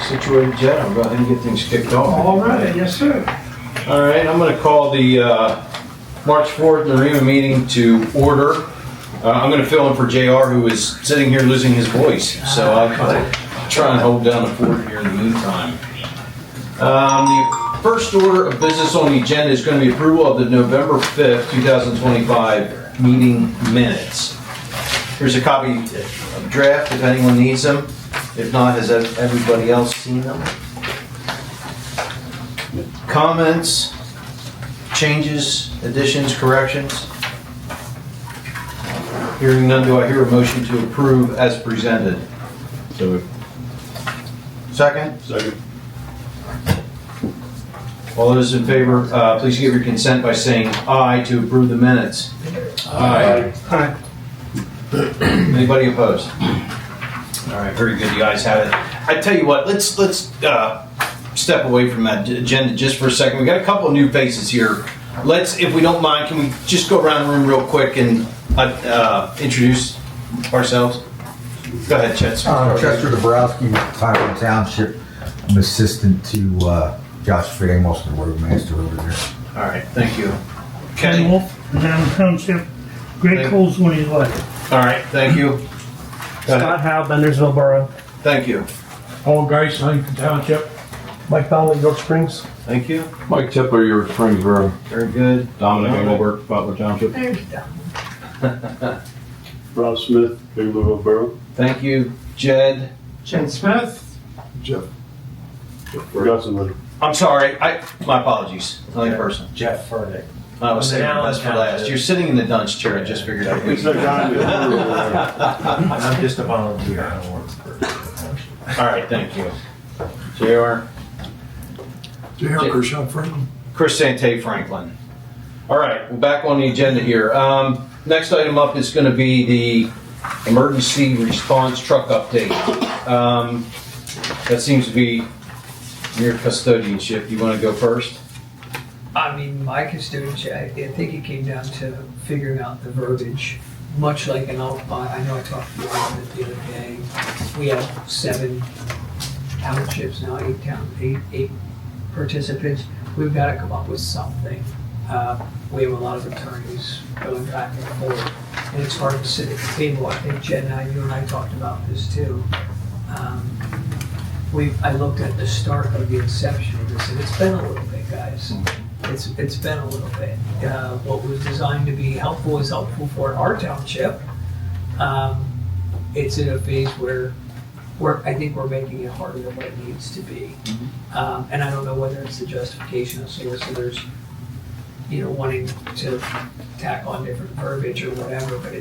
situated, Jed, I'll go ahead and get things kicked off. All right, yes, sir. All right, I'm going to call the March 4th NAREMA meeting to order. I'm going to fill in for JR, who is sitting here losing his voice, so I'll try and hold down the fort here in the meantime. The first order of business on the agenda is going to be approval of the November 5th, 2025 meeting minutes. Here's a copy of draft if anyone needs them. If not, has everybody else seen them? Comments, changes, additions, corrections? Hearing none, do I hear a motion to approve as presented? So, Second? second. All those in favor, please give your consent by saying aye to approve the minutes. Aye. Aye. Anybody opposed? All right, very good. You guys have it. I tell you what, let's step away from that agenda just for a second. We got a couple of new faces here. Let's, if we don't mind, can we just go around the room real quick and introduce ourselves? Go ahead, Chet. Chester Dabrowski, Tyrone Township. I'm assistant to Josh Famos, the roadmaster over there. All right, thank you. Ken Kenny. Wolf, Down Township. Greg Coles when he's left. All right, thank you. Go ahead. Scott Howe, Bendersville Borough. Thank you. Paul Geis, Huntington Township. Mike Fowler, York Springs. Thank you. Mike Tipler, York Springs Borough. Very good. Dominic Engelbert, Butler Township. There's Don. Rob Smith, Big Louisville Borough. Thank you, Jed. Jen Smith. Jeff Gusson. I'm sorry. My apologies. Only person. Jeff Furnick. I was saving the best for last. You're sitting in the dunce chair. I just figured out. It's that guy in the blue over there. I'm just a volunteer. I don't work for the township. All right. Thank you. JR. J.R. Kershaw Franklin. Chris Sante Franklin. All right. We're back on the agenda here. Next item up is going to be the emergency response truck update. That seems to be your custodianship. You want to go first? I mean, my custodianship, I think it came down to figuring out the verbiage, much like an outline. I know I talked to you about it the other day. We have 7 townships now, 8 participants. We've got to come up with something. We have a lot of attorneys going back and forth, and it's hard to sit at the table. I think Jen and you and I talked about this too. I looked at the start of the inception of this, and it's been a little bit, guys. It's been a little bit. What was designed to be helpful is helpful for our township. It's in a phase where I think we're making it harder than what it needs to be. And I don't know whether it's the justification of solicitors, wanting to tack on different verbiage or whatever, but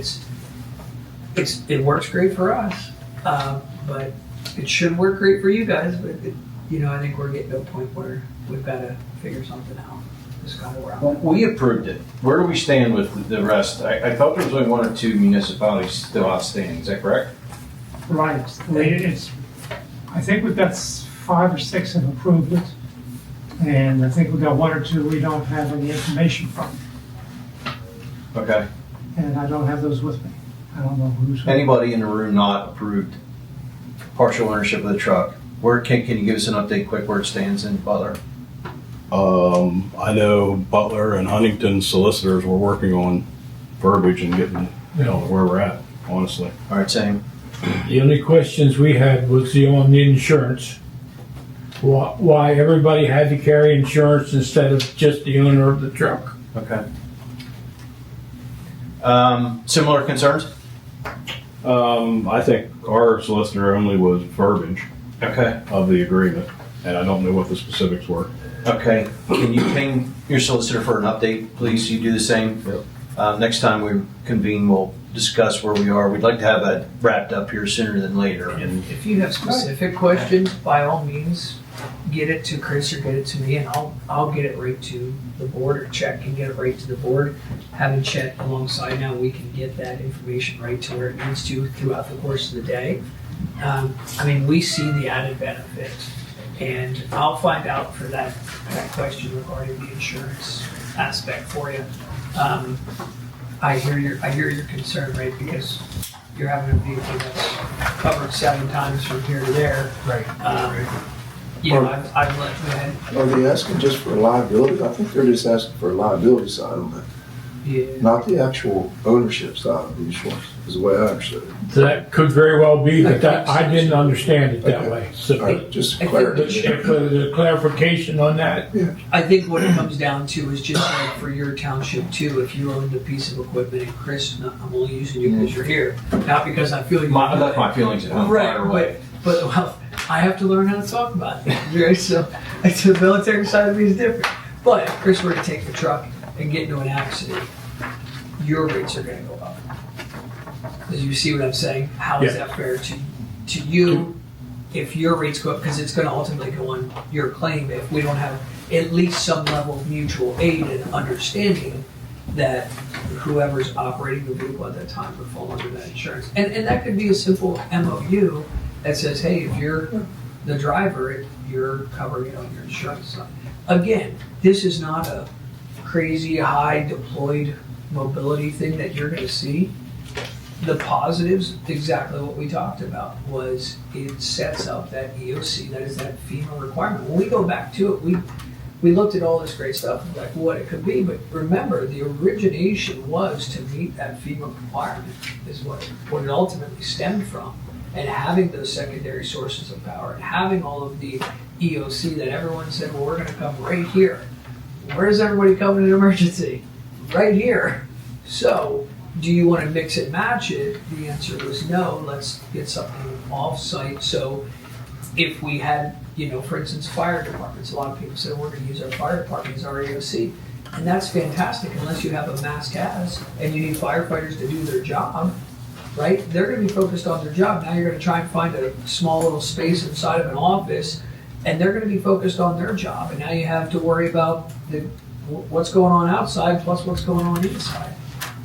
it works great for us. But it should work great for you guys, but I think we're getting to a point where we've got to figure something out. That's kind of where I'm at. We approved it. Where do we stand with the rest? I thought there was only 1 or 2 municipalities still outstanding. Is that correct? Right. I think we've got 5 or 6 have approved it. And I think we've got 1 or 2 we don't have any information from. Okay. And I don't have those with me. I don't know who's. Anybody in the room not approved partial ownership of the truck? Where can you give us an update quick where it stands in Butler? I know Butler and Huntington solicitors were working on verbiage and getting, where we're at, honestly. All right, same. The only questions we had was on the insurance. Why everybody had to carry insurance instead of just the owner of the truck. Okay. Similar concerns? I think our solicitor only was verbiage Okay. of the agreement, and I don't know what the specifics were. Okay. Can you ping your solicitor for an update, please? You do the same? Yep. Next time we convene, we'll discuss where we are. We'd like to have that wrapped up here sooner than later. And If you have specific questions, by all means, get it to Chris or get it to me, and I'll get it right to the board, or Chet can get it right to the board. Having Chet alongside now, we can get that information right to where it needs to throughout the course of the day. We see the added benefit, and I'll find out for that question regarding the insurance aspect for you. I hear your concern, right? Because you're having a vehicle that's covered 7 times from here to there. Right. You know, I've let, go ahead. Are they asking just for liability? I think they're just asking for a liability side on that, Yeah. not the actual ownership side of the insurance, is the way I understood it. That could very well be, but that, I didn't understand it that Okay. way. So All right, just I think clarity. if there's a clarification on that, I think what it comes down to is just like for your township too, if you owned a piece of equipment, and Chris, I'm only using you because you're here, not because I feel you. I left my feelings at home. Right, Fire away. right. But well, I have to learn how to talk about it, right? So the military side of me is different. But if Chris were to take the truck and get into an accident, your rates are gonna go up. Because you see what I'm saying? How is Yeah. that fair to you if your rates go up? Because it's gonna ultimately go on your claim if we don't have at least some level of mutual aid and understanding that whoever's operating the vehicle at that time would fall under that insurance. And that could be a simple MOU that says, hey, if you're the driver, you're covering it on your insurance side. Again, this is not a crazy high deployed mobility thing that you're gonna see. The positives, exactly what we talked about, was it sets up that EOC, that is that FEMA requirement. When we go back to it, we looked at all this great stuff, like what it could be, but remember, the origination was to meet that FEMA requirement, is what it ultimately stemmed from. And having those secondary sources of power, and having all of the EOC that everyone said, well, we're gonna come right here. Where's everybody coming in emergency? Right here. So, do you want to mix and match it? The answer was no, let's get something off-site. So if we had, you know, for instance, fire departments, a lot of people say we're going to use our fire department as our AOC. And that's fantastic unless you have a mass gas and you need firefighters to do their job, right? They're going to be focused on their job. Now you're going to try and find a small little space inside of an office and they're going to be focused on their job. And now you have to worry about what's going on outside plus what's going on inside.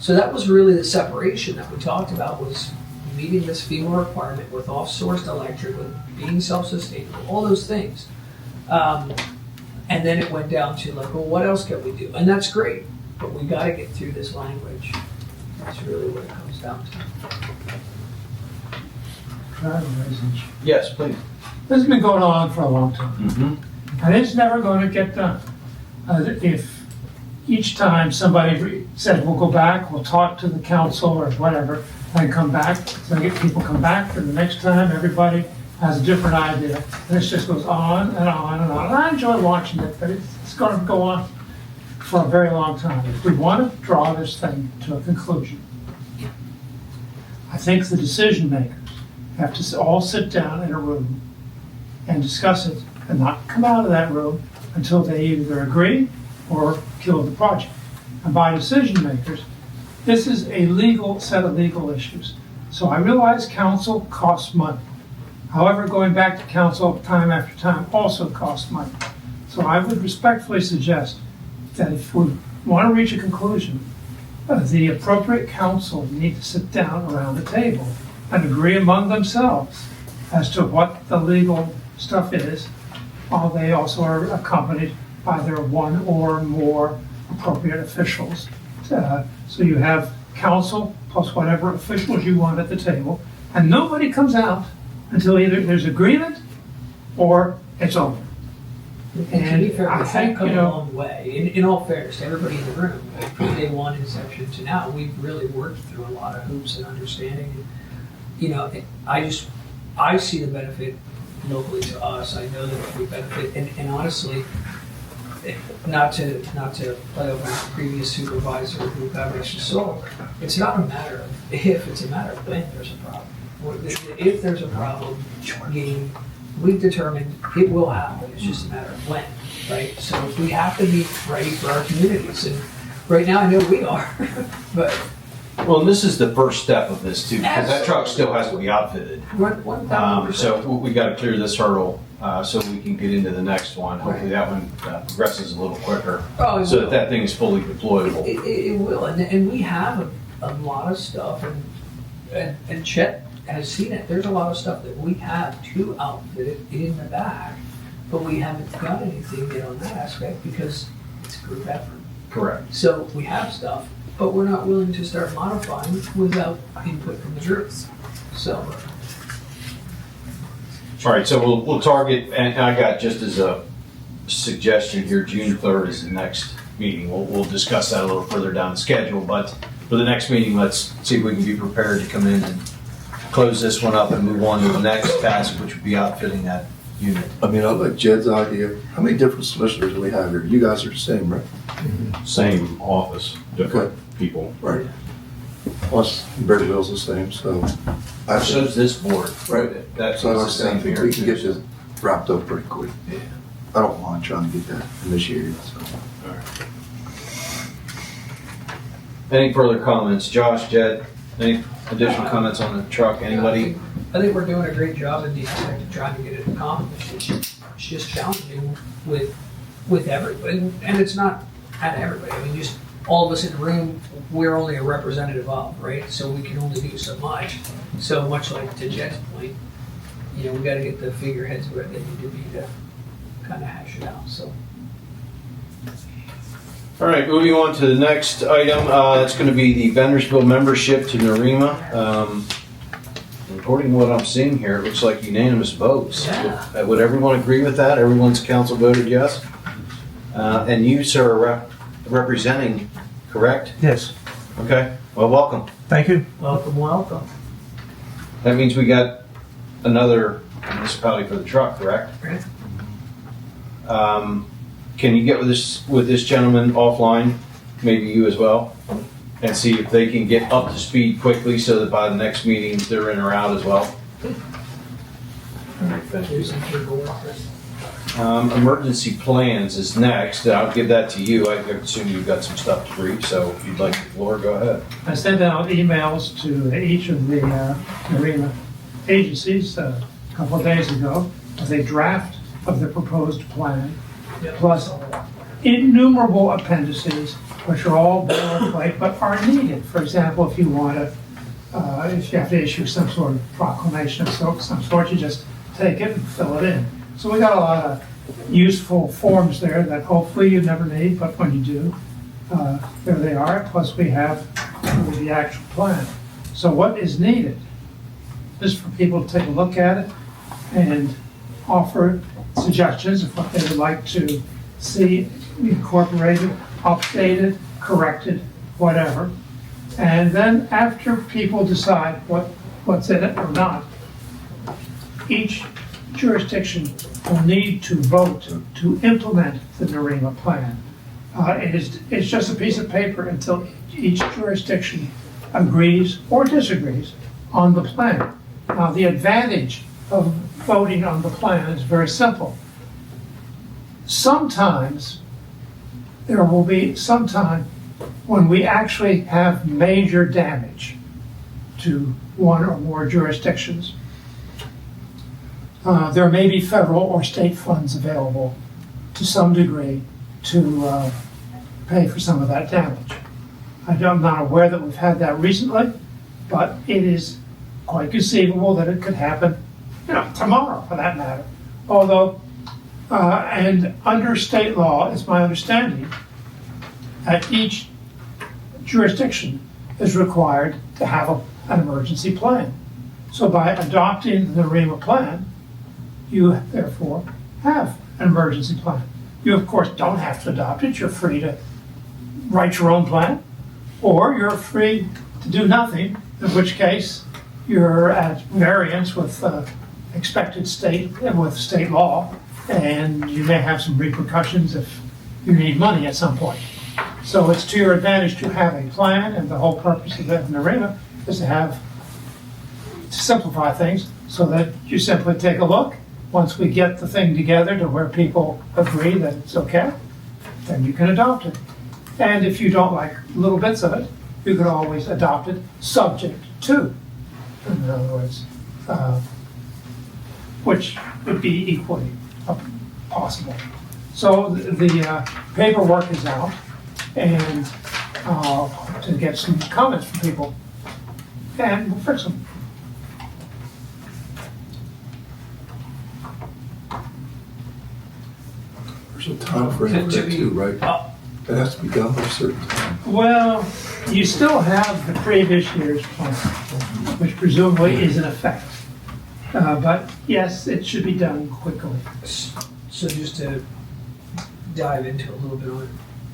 So that was really the separation that we talked about, was meeting this FEMA requirement with off-sourced electric, with being self-sustainable, all those things. And then it went down to like, well, what else can we do? And that's great, but we gotta get through this language. That's really what it comes down to. Yes, please. This has been going on for a long time, Mm-hmm. and it's never going to get done. If each time somebody says, we'll go back, we'll talk to the council or whatever, and come back, so get people come back for the next time, everybody has a different idea. And this just goes on and on and on. And I enjoy watching it, but it's going to go on for a very long time. If we want to draw this thing to a conclusion, I think the decision makers have to all sit down in a room and discuss it and not come out of that room until they either agree or kill the project. And by decision makers, this is a set of legal issues. So I realize council costs money. However, going back to council time after time also costs money. So I would respectfully suggest that if we want to reach a conclusion, the appropriate council need to sit down around the table and agree among themselves as to what the legal stuff is, while they also are accompanied by their one or more appropriate officials. So you have council plus whatever officials you want at the table, and nobody comes out until either there's agreement or it's over. And to be fair, I we've think, come you a know, long way. In all fairness to everybody in the room, from day one inception to now, we've really worked through a lot of hoops and understanding. And, you know, I see the benefit locally to us. I know that we benefit, and honestly, not to play over the previous supervisor who got Rachel Soul, it's not a matter of if, it's a matter of when there's a problem. If there's a problem, we've determined it will happen, it's just a matter of when, right? So if we have to be ready for our communities, and right now I know we are, but. Well, and this is the first step of this too, because that truck still has to be outfitted. 1,000%. So we got to clear this hurdle so we can get into the next one. Hopefully that one progresses a little quicker, Oh, it so will. that thing is fully deployable. It will, and we have a lot of stuff, and Chet has seen it. There's a lot of stuff that we have to outfit it in the back, but we haven't got anything yet on that aspect because it's a group effort. Correct. So we have stuff, but we're not willing to start modifying without input from the group. So, All right, so we'll target, and I got just as a suggestion here, June 3rd is the next meeting. We'll discuss that a little further down the schedule, but for the next meeting, let's see if we can be prepared to come in and close this one up and move on to the next task, which would be outfitting that unit. I mean, I like Jed's idea. How many different solicitors do we have here? You guys are the same, right? Same office, different people. Right. Plus, Brittenell's the same, so. I So is this board. Right. That's So the I same think here. we can get this wrapped up pretty quick. Yeah. I don't mind trying to get that initiated, so. Any further comments? Josh, Jed, any additional comments on the truck? Anybody? I think we're doing a great job in the aspect of trying to get it accomplished. It's just challenging with everybody, and it's not at everybody. I mean, just all of us in the room, we're only a representative of, right? So we can only do so much. So much like to Jed's point, we got to get the figureheads where they need to be to kind of hash it out. So. All right, moving on to the next item. That's going to be the Vendersville membership to NAREMA. According to what I'm seeing here, it looks like unanimous votes. Yeah. Would everyone agree with that? Everyone's council voted yes? And you, sir, are representing, correct? Yes, Okay, well, welcome. thank you. Welcome. That means we got another municipality for the truck, correct? Right. Can you get with this gentleman offline, maybe you as well, and see if they can get up to speed quickly so that by the next meeting, they're in or out as well? All right, thank you. Here's some paperwork. Emergency plans is next. I'll give that to you. I assume you've got some stuff to brief, so if you'd like the floor, go ahead. I sent out emails to each of the NAREMA agencies a couple of days ago with a draft of the proposed plan, plus innumerable appendices, which are all boilerplate but are needed. For example, if you want to, if you have to issue some sort of proclamation of some sort, you just take it and fill it in. So we got a lot of useful forms there that hopefully you never need, but when you do, there they are. Plus we have the actual plan. So what is needed is for people to take a look at it and offer suggestions of what they would like to see incorporated, updated, corrected, whatever. And then after people decide what's in it or not, each jurisdiction will need to vote to implement the NAREMA plan. It's just a piece of paper until each jurisdiction agrees or disagrees on the plan. Now, the advantage of voting on the plan is very simple. Sometimes there will be some time when we actually have major damage to one or more jurisdictions. There may be federal or state funds available to some degree to pay for some of that damage. I'm not aware that we've had that recently, but it is quite conceivable that it could happen, tomorrow for that matter. Although, and under state law, it's my understanding that each jurisdiction is required to have an emergency plan. So by adopting the NAREMA plan, you therefore have an emergency plan. You, of course, don't have to adopt it. You're free to write your own plan, or you're free to do nothing, in which case you're at variance with expected state law, and you may have some repercussions if you need money at some point. So it's to your advantage to have a plan, and the whole purpose of the NAREMA is to simplify things so that you simply take a look. Once we get the thing together to where people agree that it's okay, then you can adopt it. And if you don't like little bits of it, you could always adopt it subject to. In other words, which would be equally possible. So the paperwork is out, and to get some comments from people, and we'll fix them. There's a time frame for that too, right? It has to be done by a certain time. Well, you still have the previous year's plan, which presumably is in effect. But yes, it should be done quickly. So just to dive into a little bit on it,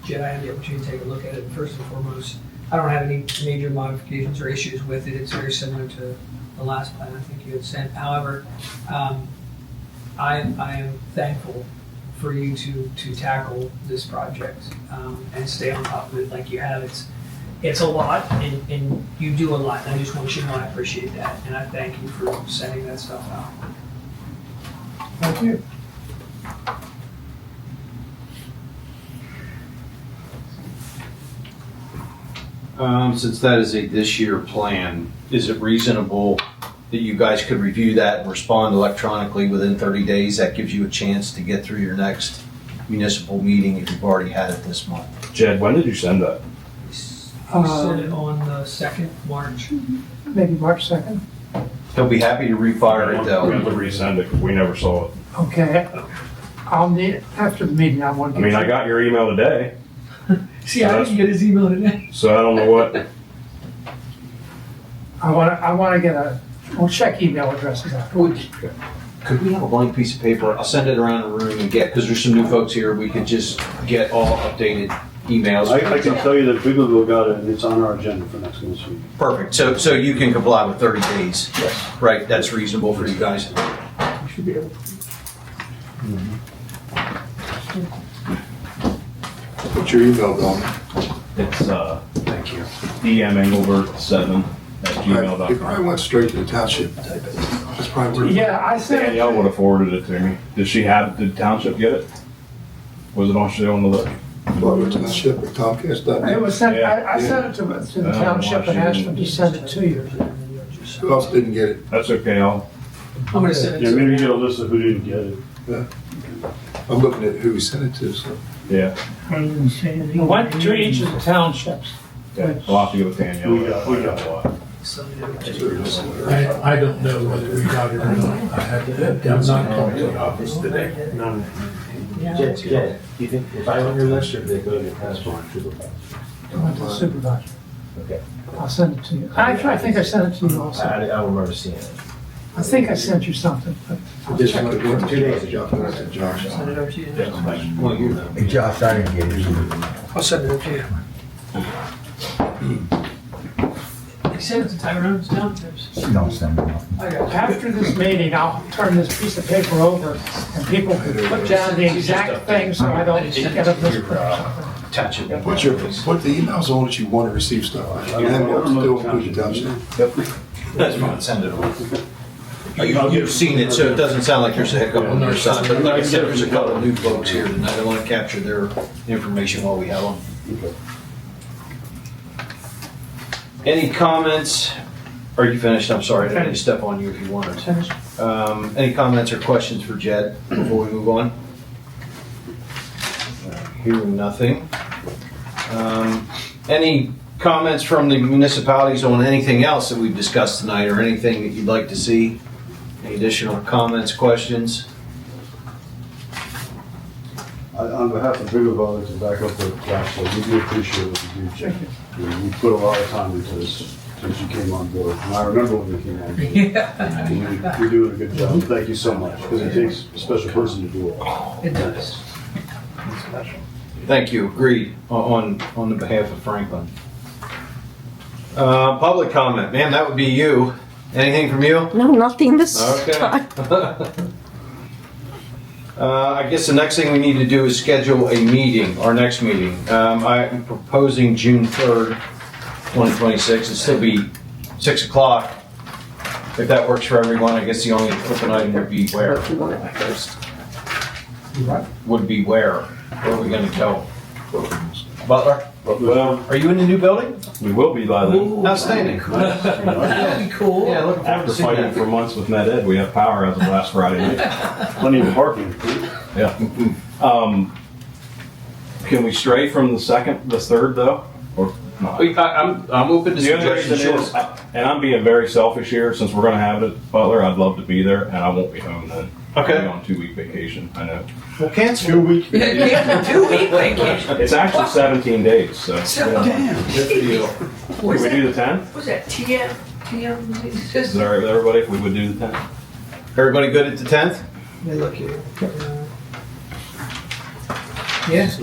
Jed, I had the opportunity to take a look at it. First and foremost, I don't have any major modifications or issues with it. It's very similar to the last plan I think you had sent. However, I am thankful for you to tackle this project and stay on top of it like you have. It's a lot, and you do a lot. And I just want you to know I appreciate that, and I thank you for sending that stuff out. Thank you. Since that is a this year plan, is it reasonable that you guys could review that and respond electronically within 30 days? That gives you a chance to get through your next municipal meeting if you've already had it this month. Jed, when did you send that? You sent it on the 2nd March. Maybe March 2nd. He'll be happy to refire it We're though. gonna resend it, 'cause we never saw it. Okay. I'll need, after the meeting, I want to I get. mean, I got your email today, See, I didn't get his email today. so I don't know what, I want to get we'll check email addresses afterwards. Could we have a blank piece of paper? I'll send it around the room and get, because there's some new folks here, we could just get all updated emails. I can tell you that Bigleville got it, and it's on our agenda for next month's meeting. Perfect, so you can comply with 30 days? Yes. Right, that's reasonable for you guys? You should be able to. What's your email, Don? it's, Thank you. dmengelbert7@gmail.com. It probably went straight to the township. That's probably where. Yeah, I sent Danielle it. would have forwarded it to me. Did the township get it? Was it on the list? Butler Township or Comcast, doesn't It it? was sent, Yeah. I sent it to the township and asked them to send it to you. Who else didn't get it? That's okay, I'm gonna send it Yeah, to maybe get a list of who didn't get it. I'm looking at who we sent it to, so. yeah. It went to each of the townships. Okay, I'll have to go with Danielle. We got one. I don't know whether we got it or not. I'm not talking to the office today. Jed, you think if I on your list, or they go to the passport? It went to the supervisor. Okay. I'll send it to you. Actually, I think I sent it to you also. I don't remember seeing it. I think I sent you something, but Just went to 2 days ago. Went to Josh. Send it over to you. Well, you know. Hey, Josh, I didn't get it. I'll send it over to you. You sent it to Tyrone's downstairs. Don't send me nothing. I got it. after this meeting, I'll turn this piece of paper over and people can put down the exact thing so I don't get a misprint. Attach it. Put the emails on that you want to receive stuff. And then we'll still include the township. That's fine, send it over. You've seen it, so it doesn't sound like there's a hiccup on your side, but like I said, there's a couple of new folks here tonight, I want to capture their information while we have them. Any comments? Are you finished? I'm sorry, I didn't mean to step on you if you wanted. Any comments or questions for Jed before we move on? Hearing nothing. Any comments from the municipalities on anything else that we've discussed tonight, or anything that you'd like to see? Any additional comments, questions? On behalf of Bigleville, I'd like to back up what Josh said. We do appreciate what you do, Jed. You put a lot of time into this since you came on board. And I remember when you came on board. Yeah, And you're doing a good job. Thank you so much, because it takes a special person to do all. it does. Thank you, agreed, on the behalf of Franklin. Public comment, ma'am, that would be you. Anything from you? No, nothing this Okay. time. I guess the next thing we need to do is schedule a meeting, our next meeting. I'm proposing June 3rd, 2026, it'll still be 6 o'clock. If that works for everyone, I guess the only flipping item would be where. Would be where? Where are we gonna go? Butler, Well, are you in the new building? we will be by then. Outstanding. That'd be cool. Yeah, looking forward After to seeing fighting that. for months with Med Ed, we have power as of last Friday night. Plenty of parking. Yeah. Can we stray from the third though, or not? I'm open to The only reason suggestions. is, and I'm being very selfish here, since we're gonna have it at Butler, I'd love to be there, and I won't be home then. Okay. On 2-week vacation, I know. Well, cancel. 2 week. Yeah, 2-week vacation. It's actually 17 days, so. So, Good for you. Can was we that, do the 10th? was that TM? Is it all right with everybody if we would do the 10th? Everybody good at the 10th? Let me look here. Yes.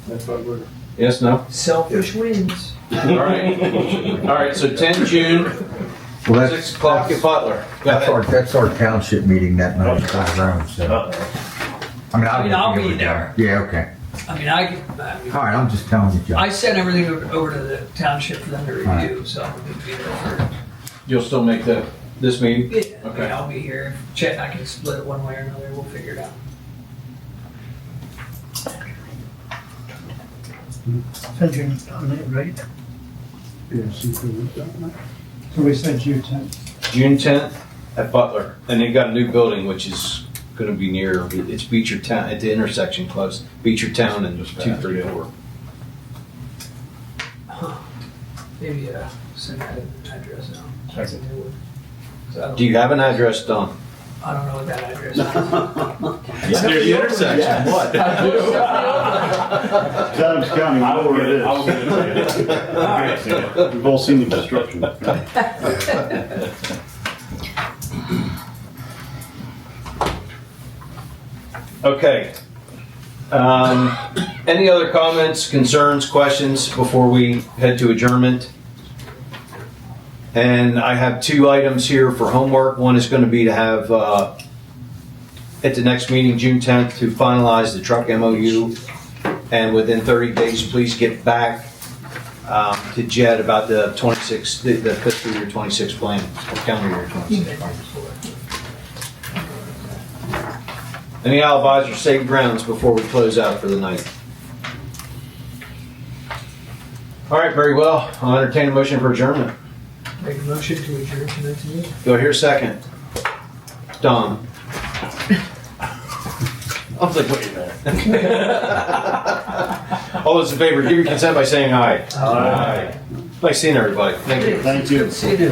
That's what we're. Yes, no? Selfish wins. All right. All right, so 10 June, Well, 6 o'clock at Butler. Go ahead. That's our township meeting that night, so. I mean, I'll be able to go. there. Yeah, okay. I mean, All right, I'm just telling you, John. I sent everything over to the township for them to review, so I'm gonna be there You'll still make this meeting? for, yeah, I mean, Okay. I'll be here. Chet and I can split it one way or another, we'll figure it out. Said June, right? Yeah, see if we've done that. So we said June 10th. June 10th at Butler. And they got a new building, which is gonna be near, it's Beecher Town, at the intersection close, Beecher Town and 234. Maybe, send that address out. That's a new one. So I don't- Do you have an address, Don? I don't know what that address is. It's near the intersection, what? Adams County, I know where it is. We've all seen the construction. Okay. Any other comments, concerns, questions before we head to adjournment? And I have 2 items here for homework. One is going to be to have, at the next meeting, June 10th, to finalize the truck MOU. And within 30 days, please get back to Jed about the 26, the fiscal year 26 plan, or calendar year 26. Any alibis or safe grounds before we close out for the night? All right, very well. I'll entertain a motion for adjournment. Make a motion to adjourn tonight's meeting. Do I hear a second? Don. I was like, wait a minute. All those in favor, give your consent by saying aye. Aye. Nice seeing everybody. Thank you. Thank you. Good seeing you.